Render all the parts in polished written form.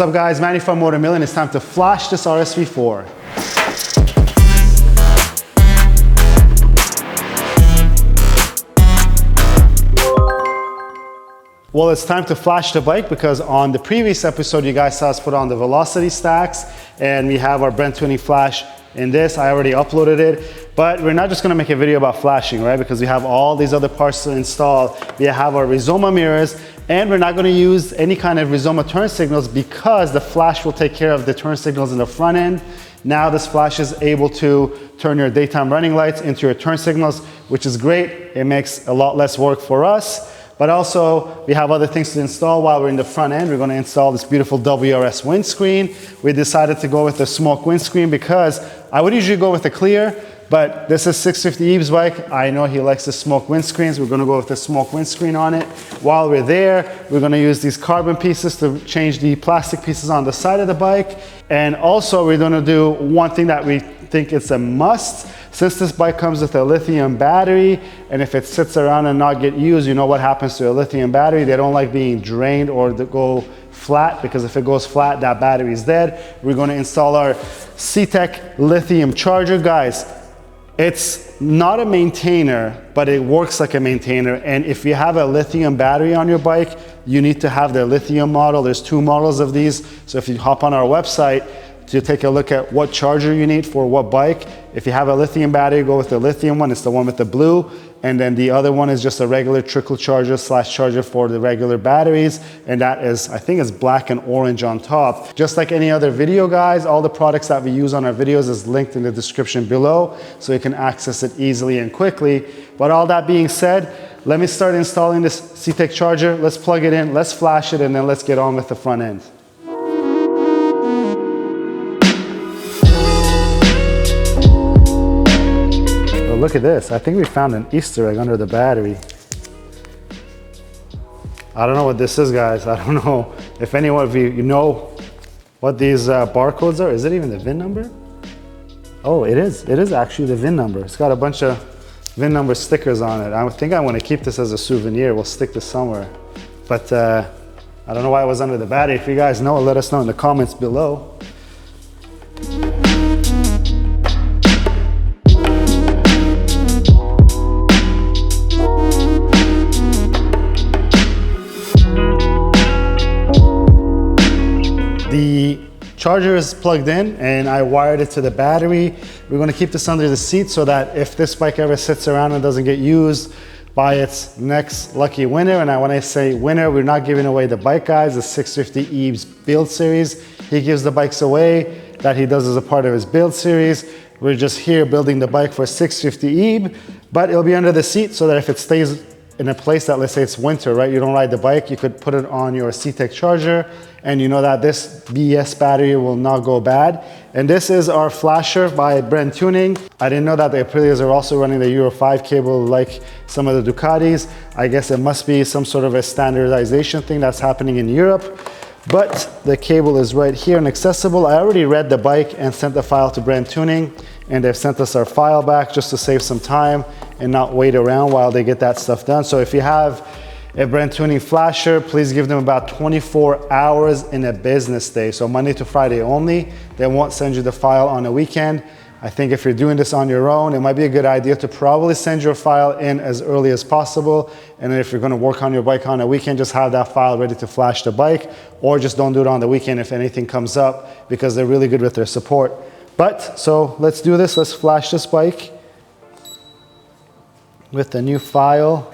What's up guys, Manny from Motomillion. It's time to flash this RSV4. Well, it's time to flash the bike because on the previous episode, you guys saw us put on the velocity stacks and we have our BrenTuning flash in this. I already uploaded it, but we're not just gonna make a video about flashing, right? Because we have all these other parts to install. We have our Rizoma mirrors and we're not gonna use any kind of Rizoma turn signals because the flash will take care of the turn signals in the front end. Now this flash is able to turn your daytime running lights into your turn signals, which is great. It makes a lot less work for us. But also, we have other things to install while we're in the front end. We're gonna install this beautiful WRS windscreen. We decided to go with the smoke windscreen because I would usually go with the clear, but this is 650 Eve's bike. I know he likes the smoke windscreens. We're gonna go with the smoke windscreen on it. While we're there, we're gonna use these carbon pieces to change the plastic pieces on the side of the bike. And also, we're gonna do one thing that we think it's a must. Since this bike comes with a lithium battery, and if it sits around and not get used, you know what happens to a lithium battery. They don't like being drained or to go flat, because if it goes flat, that battery is dead. We're gonna install our C-Tech lithium charger. Guys, it's not a maintainer, but it works like a maintainer. And if you have a lithium battery on your bike, you need to have the lithium model. There's 2 models of these. So if you hop on our website, to take a look at what charger you need for what bike. If you have a lithium battery, go with the lithium one. It's the one with the blue. And then the other one is just a regular trickle charger / charger for the regular batteries. And that is, I think it's black and orange on top. Just like any other video, guys, all the products that we use on our videos is linked in the description below, so you can access it easily and quickly. But all that being said, let me start installing this C-Tech charger. Let's plug it in, let's flash it, and then let's get on with the front end. Look at this. I think we found an Easter egg under the battery. I don't know what this is, guys. I don't know if anyone of you know what these barcodes are. Is it even the VIN number? Oh, it is. It is actually the VIN number. It's got a bunch of VIN number stickers on it. I think I want to keep this as a souvenir. We'll stick this somewhere. But I don't know why it was under the battery. If you guys know, let us know in the comments below. The charger is plugged in and I wired it to the battery. We're going to keep this under the seat so that if this bike ever sits around and doesn't get used by its next lucky winner, and when I say winner, we're not giving away the bike, guys. The 650 Eve's build series, he gives the bikes away that he does as a part of his build series. We're just here building the bike for 650 Eve, but it'll be under the seat so that if it stays in a place that, let's say it's winter, right? You don't ride the bike, you could put it on your C-Tech charger and you know that this BS battery will not go bad. And this is our flasher by BrenTuning. I didn't know that the Aprilias are also running the Euro 5 cable like some of the Ducatis. I guess it must be some sort of a standardization thing that's happening in Europe. But the cable is right here and accessible. I already read the bike and sent the file to BrenTuning, and they've sent us our file back just to save some time and not wait around while they get that stuff done. So if you have a BrenTuning flasher, please give them about 24 hours in a business day. So Monday to Friday only. They won't send you the file on a weekend. I think if you're doing this on your own, it might be a good idea to probably send your file in as early as possible. And then if you're gonna work on your bike on a weekend, just have that file ready to flash the bike, or just don't do it on the weekend if anything comes up, because they're really good with their support. But, so let's do this. Let's flash this bike with the new file.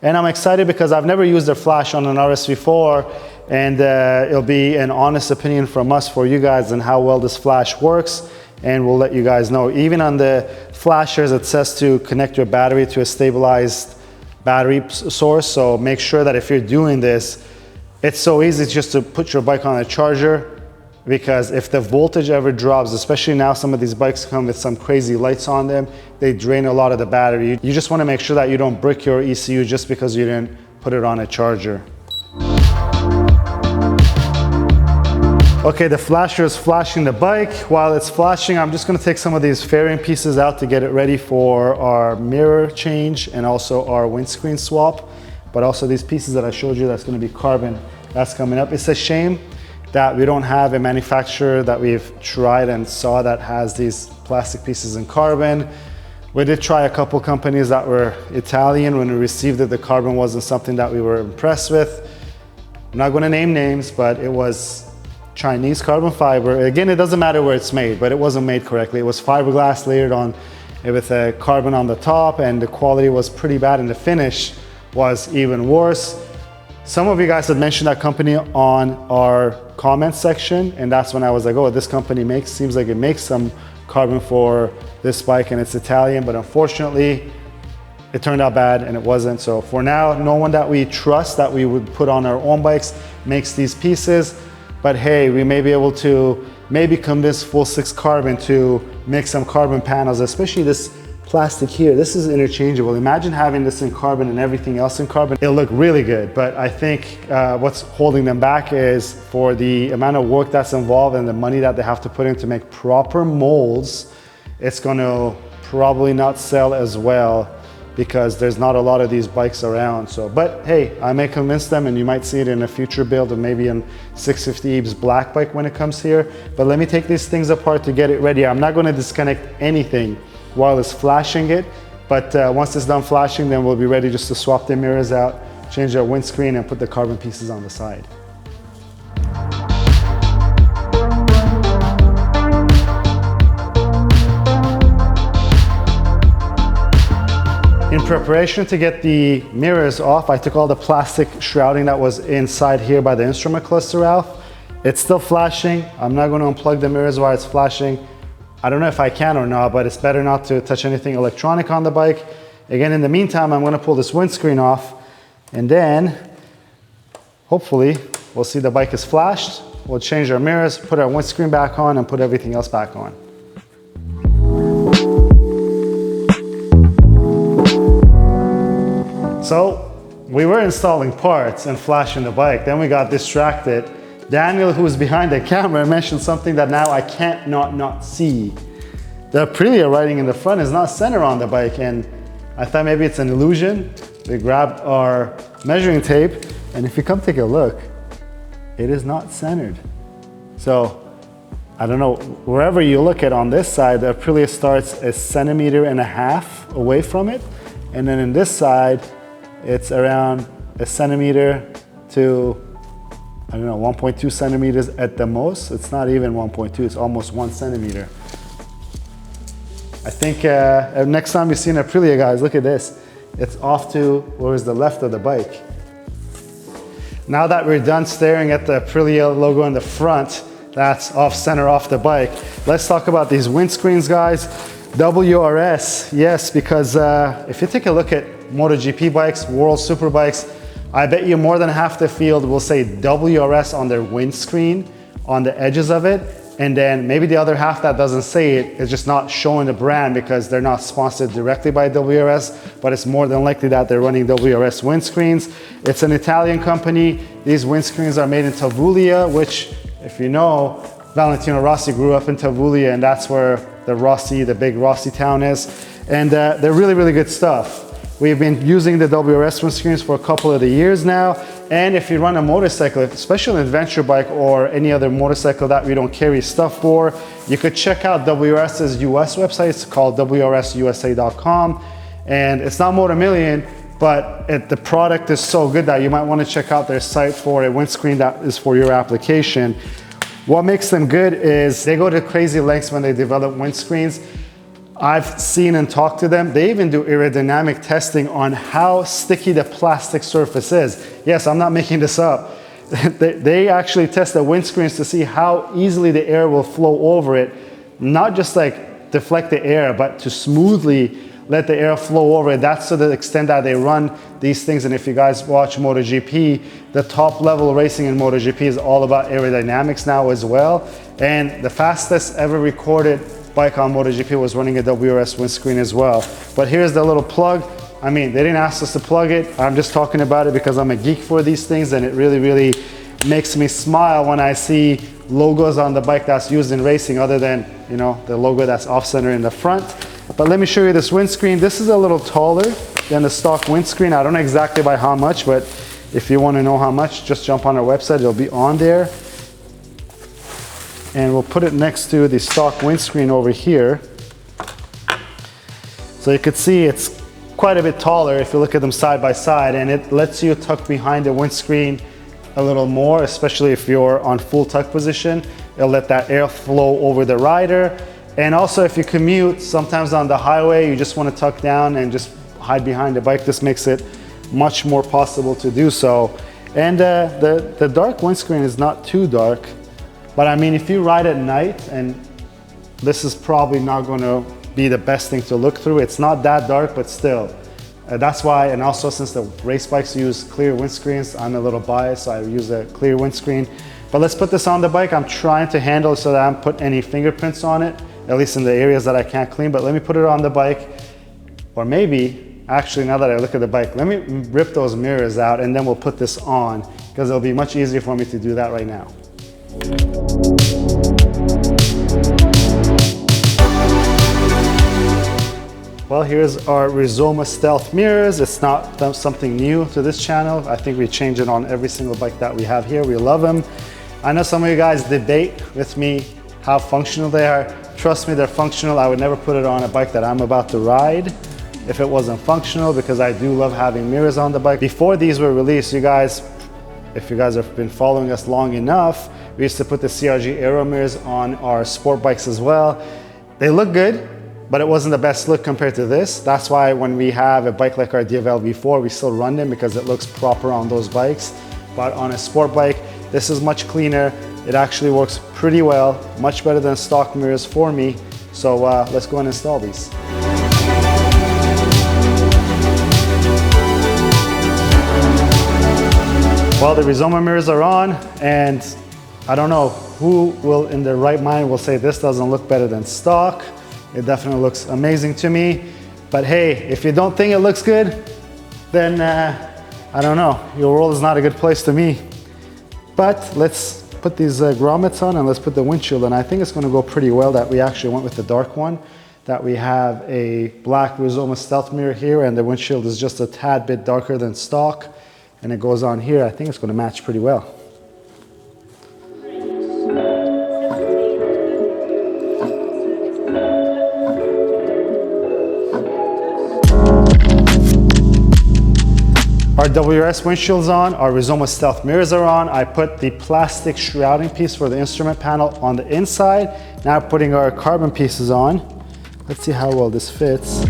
And I'm excited because I've never used a flash on an RSV4, and it'll be an honest opinion from us for you guys on how well this flash works. And we'll let you guys know. Even on the flashers, it says to connect your battery to a stabilized battery source. So make sure that if you're doing this, it's so easy just to put your bike on a charger, because if the voltage ever drops, especially now some of these bikes come with some crazy lights on them, they drain a lot of the battery. You just want to make sure that you don't brick your ECU just because you didn't put it on a charger. Okay, the flasher is flashing the bike. While it's flashing, I'm just gonna take some of these fairing pieces out to get it ready for our mirror change and also our windscreen swap. But also these pieces that I showed you, that's gonna be carbon, that's coming up. It's a shame that we don't have a manufacturer that we've tried and saw that has these plastic pieces in carbon. We did try a couple companies that were Italian. When we received it, the carbon wasn't something that we were impressed with. I'm not going to name names, but it was Chinese carbon fiber. Again, it doesn't matter where it's made, but it wasn't made correctly. It was fiberglass layered on with a carbon on the top, and the quality was pretty bad, and the finish was even worse. Some of you guys had mentioned that company on our comment section, and that's when I was like, oh, this company seems like it makes some carbon for this bike, and it's Italian, but unfortunately it turned out bad and it wasn't. So for now, no one that we trust that we would put on our own bikes makes these pieces, but hey, we may be able to maybe convince Full Six Carbon to make some carbon panels, especially this plastic here. This is interchangeable. Imagine having this in carbon and everything else in carbon. It'll look really good, but I think what's holding them back is for the amount of work that's involved and the money that they have to put in to make proper molds. It's going to probably not sell as well because there's not a lot of these bikes around. So, but hey, I may convince them, and you might see it in a future build or maybe in 650 Eve's black bike when it comes here. But let me take these things apart to get it ready. I'm not going to disconnect anything while it's flashing it, but once it's done flashing, then we'll be ready just to swap the mirrors out, change our windscreen, and put the carbon pieces on the side. In preparation to get the mirrors off, I took all the plastic shrouding that was inside here by the instrument cluster out. It's still flashing. I'm not going to unplug the mirrors while it's flashing. I don't know if I can or not, but it's better not to touch anything electronic on the bike. Again, in the meantime, I'm going to pull this windscreen off, and then hopefully we'll see the bike is flashed. We'll change our mirrors, put our windscreen back on, and put everything else back on. So we were installing parts and flashing the bike. Then we got distracted. Daniel, who was behind the camera, mentioned something that now I can't not see. The Aprilia writing in the front is not centered on the bike, and I thought maybe it's an illusion. We grabbed our measuring tape, and if you come take a look, it is not centered. So I don't know, wherever you look at on this side, the Aprilia starts 1.5 centimeters away from it, and then in this side, it's around 1 centimeter to, I don't know, 1.2 centimeters at the most. It's not even 1.2, it's almost 1 centimeter. I think next time you see an Aprilia, guys, look at this. It's off to where's the left of the bike. Now that we're done staring at the Aprilia logo in the front, that's off center off the bike. Let's talk about these windscreens, guys. WRS, yes, because if you take a look at MotoGP bikes, World Superbikes, I bet you more than half the field will say WRS on their windscreen, on the edges of it, and then maybe the other half that doesn't say it is just not showing the brand because they're not sponsored directly by WRS, but it's more than likely that they're running WRS windscreens. It's an Italian company. These windscreens are made in Tavullia, which, if you know, Valentino Rossi grew up in Tavullia, and that's where the big Rossi town is. And they're really, really good stuff. We've been using the WRS windscreens for a couple of the years now. And if you run a motorcycle, especially an adventure bike or any other motorcycle that we don't carry stuff for, you could check out WRS's US website. It's called wrsusa.com. And it's not Motomillion, but the product is so good that you might want to check out their site for a windscreen that is for your application. What makes them good is they go to crazy lengths when they develop windscreens. I've seen and talked to them. They even do aerodynamic testing on how sticky the plastic surface is. Yes, I'm not making this up. They actually test the windscreens to see how easily the air will flow over it. Not just like deflect the air, but to smoothly let the air flow over it. That's to the extent that they run these things. And if you guys watch MotoGP, the top level racing in MotoGP is all about aerodynamics now as well. And the fastest ever recorded bike on MotoGP was running a WRS windscreen as well. But here's the little plug. I mean, they didn't ask us to plug it. I'm just talking about it because I'm a geek for these things, and it really, really makes me smile when I see logos on the bike that's used in racing other than, you know, the logo that's off-center in the front. But let me show you this windscreen. This is a little taller than the stock windscreen. I don't know exactly by how much, but if you want to know how much, just jump on our website. It'll be on there. and we'll put it next to the stock windscreen over here. So you could see it's quite a bit taller if you look at them side by side, and it lets you tuck behind the windscreen a little more, especially if you're on full tuck position. It'll let that air flow over the rider. And also if you commute, sometimes on the highway, you just want to tuck down and just hide behind the bike. This makes it much more possible to do so. And the dark windscreen is not too dark, but I mean, if you ride at night, and this is probably not going to be the best thing to look through. It's not that dark, but still. That's why, and also since the race bikes use clear windscreens, I'm a little biased, so I use a clear windscreen. But let's put this on the bike. I'm trying to handle it so that I don't put any fingerprints on it, at least in the areas that I can't clean, but let me put it on the bike. Or maybe, actually now that I look at the bike, let me rip those mirrors out and then we'll put this on, because it'll be much easier for me to do that right now. Well, here's our Rizoma Stealth mirrors. It's not something new to this channel. I think we change it on every single bike that we have here. We love them. I know some of you guys debate with me how functional they are. Trust me, they're functional. I would never put it on a bike that I'm about to ride if it wasn't functional, because I do love having mirrors on the bike. Before these were released, you guys, if you guys have been following us long enough, we used to put the CRG aero mirrors on our sport bikes as well. They look good, but it wasn't the best look compared to this. That's why when we have a bike like our DFL-V4, we still run them because it looks proper on those bikes. But on a sport bike, this is much cleaner. It actually works pretty well, much better than stock mirrors for me. So let's go and install these. Well, the Rizoma mirrors are on, and I don't know who will in their right mind will say this doesn't look better than stock. It definitely looks amazing to me. But hey, if you don't think it looks good, then I don't know, your world is not a good place to me. But let's put these grommets on and let's put the windshield on. I think it's going to go pretty well that we actually went with the dark one, that we have a black Rizoma Stealth mirror here and the windshield is just a tad bit darker than stock, and it goes on here. I think it's going to match pretty well. Our WRS windshield's on, our Rizoma Stealth mirrors are on. I put the plastic shrouding piece for the instrument panel on the inside. Now putting our carbon pieces on. Let's see how well this fits.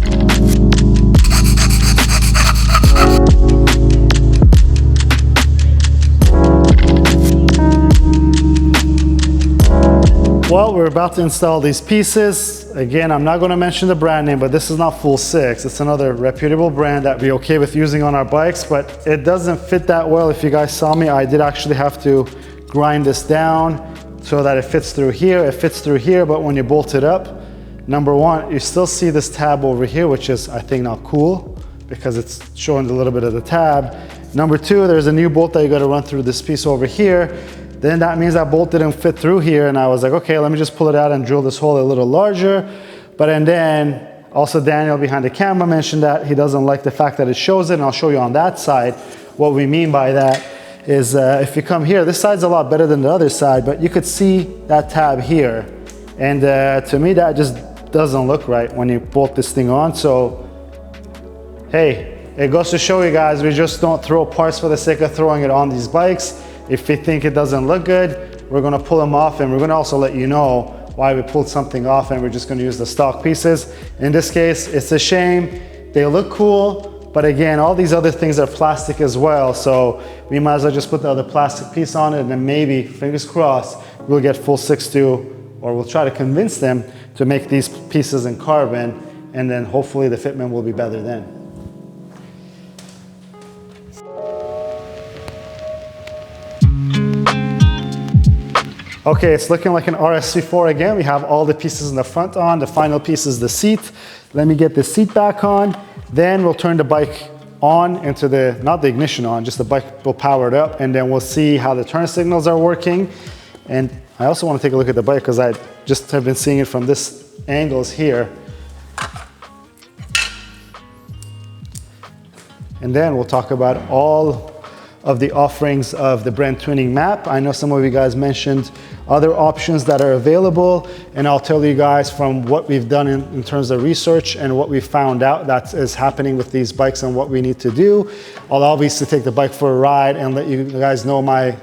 Well, we're about to install these pieces. Again, I'm not going to mention the brand name, but this is not Full Six. It's another reputable brand that we're okay with using on our bikes, but it doesn't fit that well. If you guys saw me, I did actually have to grind this down so that it fits through here. It fits through here, but when you bolt it up, number one, you still see this tab over here, which is, I think, not cool because it's showing a little bit of the tab. Number two, there's a new bolt that you got to run through this piece over here. Then that means that bolt didn't fit through here, and I was like, okay, let me just pull it out and drill this hole a little larger. But and then also Daniel behind the camera mentioned that he doesn't like the fact that it shows it, and I'll show you on that side. What we mean by that is if you come here, this side's a lot better than the other side, but you could see that tab here. And to me, that just doesn't look right when you bolt this thing on. So, hey, it goes to show you guys, we just don't throw parts for the sake of throwing it on these bikes. If we think it doesn't look good, we're gonna pull them off, and we're gonna also let you know why we pulled something off, and we're just gonna use the stock pieces. In this case, it's a shame. They look cool, but again, all these other things are plastic as well, so we might as well just put the other plastic piece on it, and then maybe, fingers crossed, we'll get Full Six to, or we'll try to convince them to make these pieces in carbon, and then hopefully the fitment will be better then. Okay, it's looking like an RSV4 again. We have all the pieces in the front on. The final piece is the seat. Let me get the seat back on. Then we'll turn the bike on into the, not the ignition on, just the bike will power it up, and then we'll see how the turn signals are working. And I also want to take a look at the bike because I just have been seeing it from this angles here. And then we'll talk about all of the offerings of the BrenTuning map. I know some of you guys mentioned other options that are available, and I'll tell you guys from what we've done in terms of research and what we found out that is happening with these bikes and what we need to do. I'll obviously take the bike for a ride and let you guys know my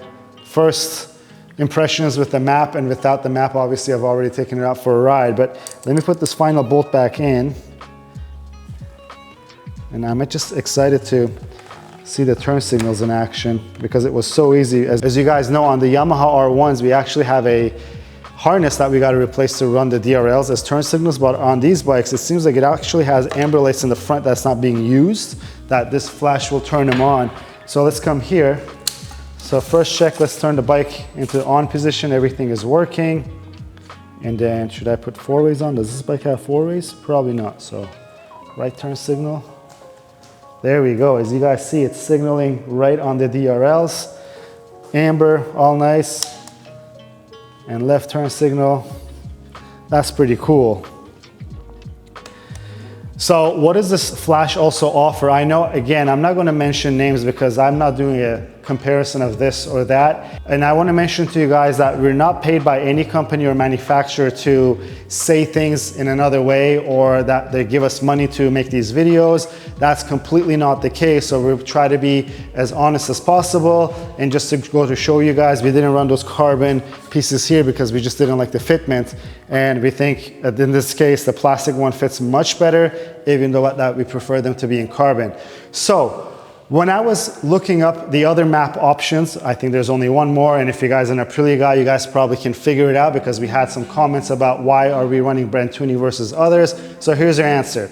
first impressions with the map, and without the map, obviously I've already taken it out for a ride. But let me put this final bolt back in. And I'm just excited to see the turn signals in action because it was so easy. As you guys know, on the Yamaha R1s, we actually have a harness that we got to replace to run the DRLs as turn signals, but on these bikes, it seems like it actually has amber lights in the front that's not being used, that this flash will turn them on. So let's come here. So first check, let's turn the bike into on position. Everything is working. And then should I put four ways on? Does this bike have four ways? Probably not. So right turn signal. There we go. As you guys see, it's signaling right on the DRLs. Amber, all nice. And left turn signal. That's pretty cool. So what does this flash also offer? I know, again, I'm not going to mention names because I'm not doing a comparison of this or that. And I want to mention to you guys that we're not paid by any company or manufacturer to say things in another way or that they give us money to make these videos. That's completely not the case. So we try to be as honest as possible. And just to go to show you guys, we didn't run those carbon pieces here because we just didn't like the fitment. And we think that in this case, the plastic one fits much better, even though that we prefer them to be in carbon. So when I was looking up the other map options, I think there's only one more, and if you guys are an Aprilia guy, you guys probably can figure it out because we had some comments about why are we running BrenTuning versus others. So here's your answer.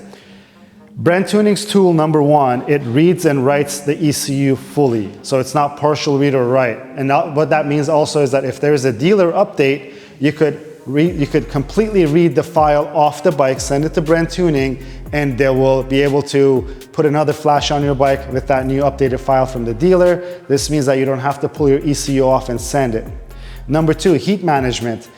BrenTuning's tool number one, it reads and writes the ECU fully. So it's not partial read or write. And what that means also is that if there's a dealer update, you could completely read the file off the bike, send it to BrenTuning, and they will be able to put another flash on your bike with that new updated file from the dealer. This means that you don't have to pull your ECU off and send it. Number two, heat management.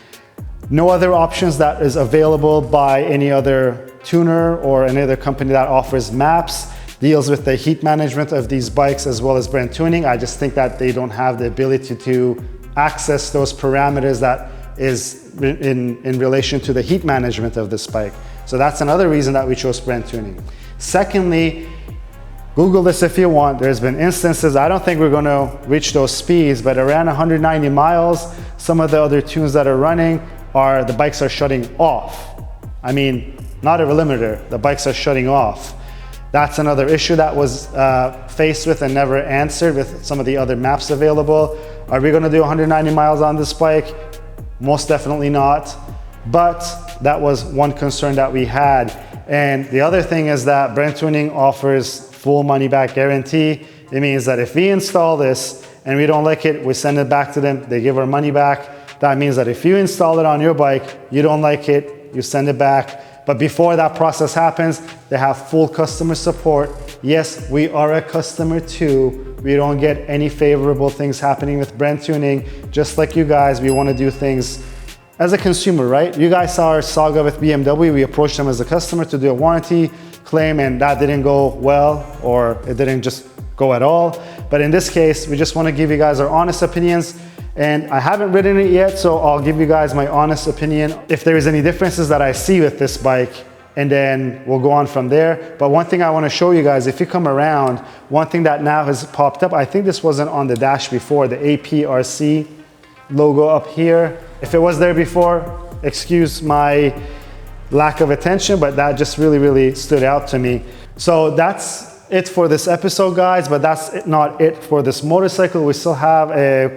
No other options that is available by any other tuner or any other company that offers maps deals with the heat management of these bikes as well as BrenTuning. I just think that they don't have the ability to access those parameters that is in relation to the heat management of this bike. So that's another reason that we chose BrenTuning. Secondly, Google this if you want. There's been instances, I don't think we're going to reach those speeds, but around 190 miles, some of the other tunes that are running the bikes are shutting off. I mean, not a limiter, the bikes are shutting off. That's another issue that was faced with and never answered with some of the other maps available. Are we going to do 190 miles on this bike? Most definitely not, but that was one concern that we had. And the other thing is that BrenTuning offers full money back guarantee. It means that if we install this and we don't like it, we send it back to them, they give our money back. That means that if you install it on your bike, you don't like it, you send it back. But before that process happens, they have full customer support. Yes, we are a customer too. We don't get any favorable things happening with BrenTuning. Just like you guys, we want to do things as a consumer, right? You guys saw our saga with BMW. We approached them as a customer to do a warranty claim, and that didn't go well, or it didn't just go at all. But in this case, we just want to give you guys our honest opinions. And I haven't ridden it yet, so I'll give you guys my honest opinion if there is any differences that I see with this bike, and then we'll go on from there. But one thing I want to show you guys, if you come around, one thing that now has popped up, I think this wasn't on the dash before, the APRC logo up here. If it was there before, excuse my lack of attention, but that just really stood out to me. So that's it for this episode, guys, but that's not it for this motorcycle. We still have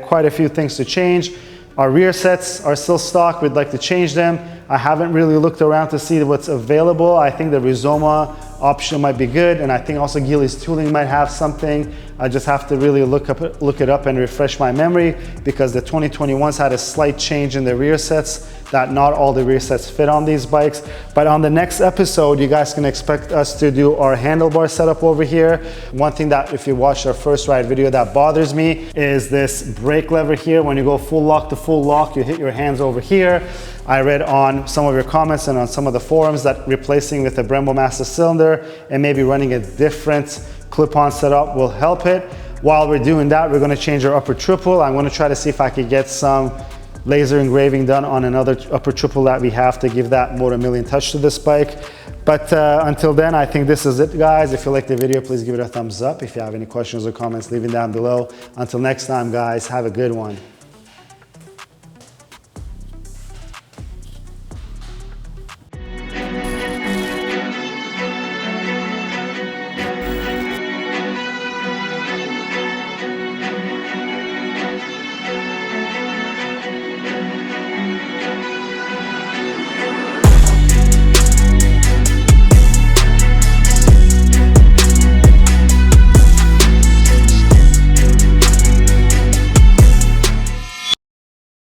quite a few things to change. Our rear sets are still stock. We'd like to change them. I haven't really looked around to see what's available. I think the Rizoma option might be good, and I think also Geely's Tooling might have something. I just have to really look it up and refresh my memory, because the 2021s had a slight change in the rear sets, that not all the rear sets fit on these bikes. But on the next episode, you guys can expect us to do our handlebar setup over here. One thing that, if you watched our first ride video, that bothers me is this brake lever here. When you go full lock to full lock, you hit your hands over here. I read on some of your comments and on some of the forums that replacing with a Brembo master cylinder and maybe running a different clip-on setup will help it. While we're doing that, we're going to change our upper triple. I'm going to try to see if I could get some laser engraving done on another upper triple that we have to give that Motomillion touch to this bike. But until then, I think this is it, guys. If you liked the video, please give it a thumbs up. If you have any questions or comments, leave them down below. Until next time, guys, have a good one.